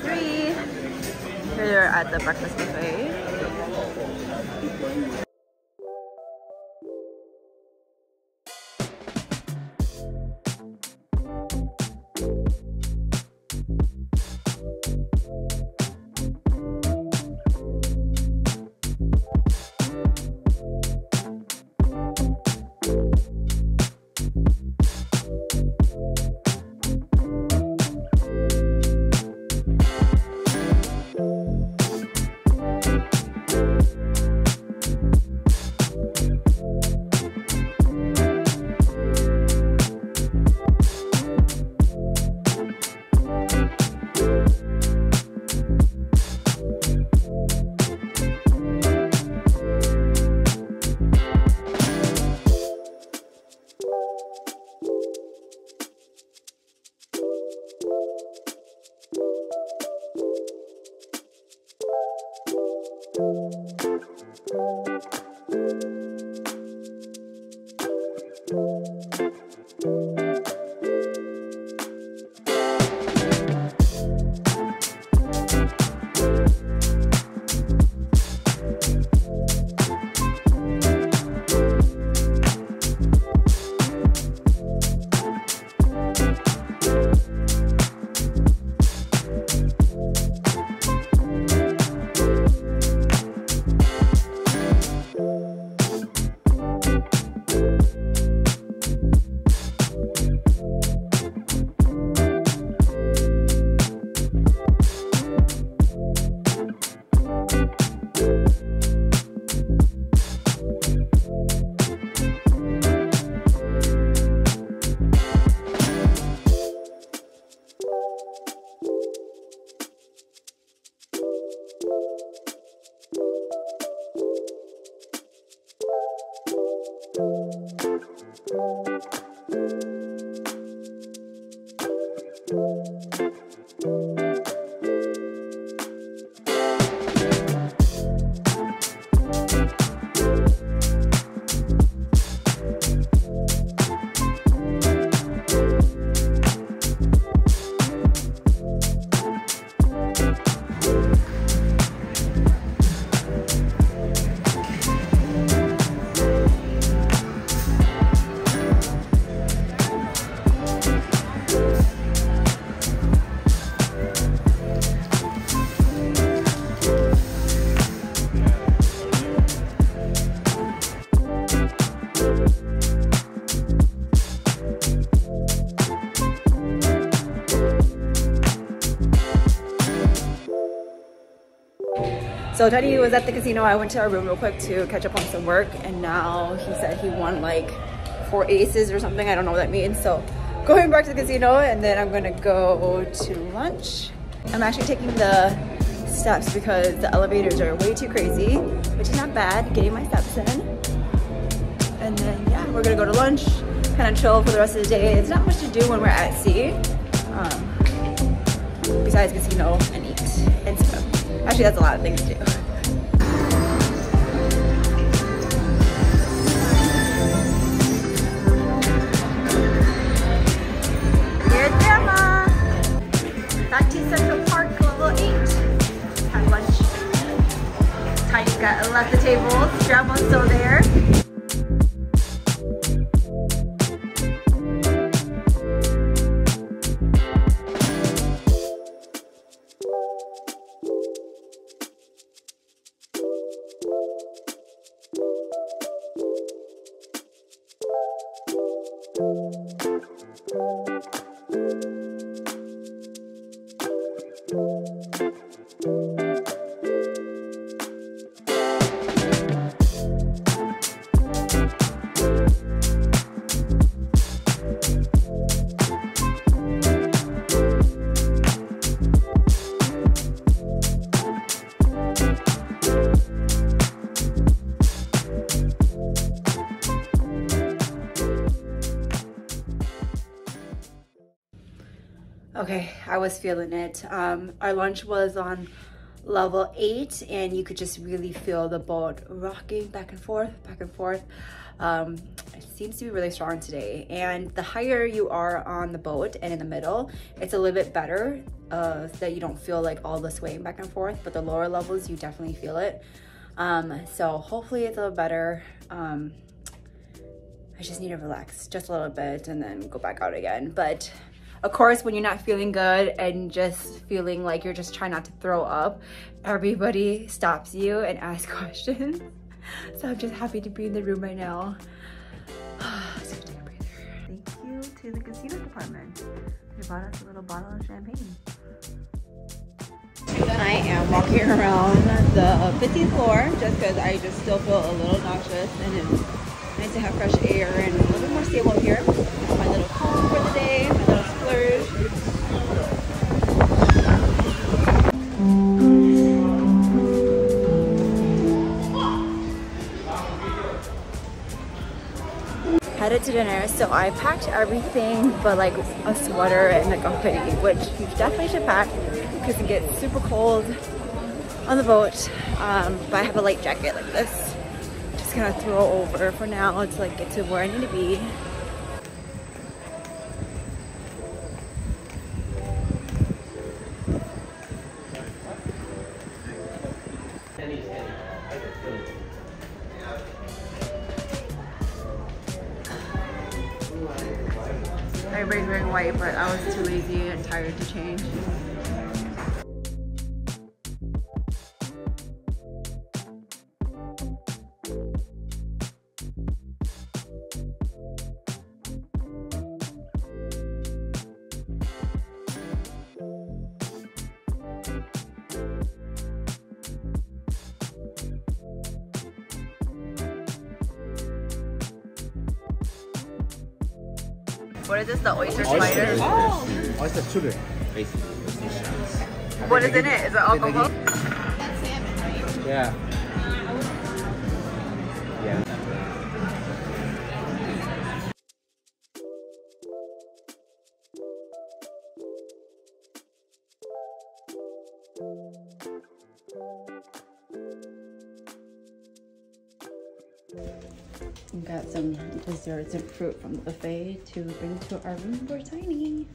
3. Here at the breakfast buffet. So Teddy was at the casino. I went to our room real quick to catch up on some work, and now he said he won like 4 aces or something. I don't know what that means. So going back to the casino, and then I'm gonna go to lunch. I'm actually taking the steps because the elevators are way too crazy, which is not bad. Getting my steps in, and then yeah, we're gonna go to lunch, kind of chill for the rest of the day. There's not much to do when we're at sea, besides casino and eat and swim. Actually, that's a lot of things to do. Here's Grandma! Back to Central Park, level 8. Had lunch. Tiny's got left the table. Grandma's still there. Okay, I was feeling it. Our lunch was on level 8, and you could just really feel the boat rocking back and forth, back and forth. It seems to be really strong today, and the higher you are on the boat and in the middle, it's a little bit better that you don't feel like all the swaying back and forth, but the lower levels you definitely feel it. So hopefully it's a little better. I just need to relax just a little bit and then go back out again. But of course, when you're not feeling good and just feeling like you're just trying not to throw up, everybody stops you and asks questions. So I'm just happy to be in the room right now. So take a breather. Thank you to the casino department. They bought us a little bottle of champagne. I am walking around the 15th floor just because I just still feel a little nauseous, and it's nice to have fresh air and a little bit more stable up here. My little calm for the day, my little splurge. Headed to dinner, so I packed everything but like a sweater and like a hoodie, which you definitely should pack because it gets super cold on the boat. But I have a light jacket like this. Just gonna throw over for now to like get to where I need to be. Everybody's wearing white, but I was too lazy and tired to change. What is this? The oyster spider? Oh! Oyster sugar, basically. What is in it? Is it alcohol? That's salmon, right? Yeah. Yeah. We got some desserts and fruit from the buffet to bring to our room. We're tiny.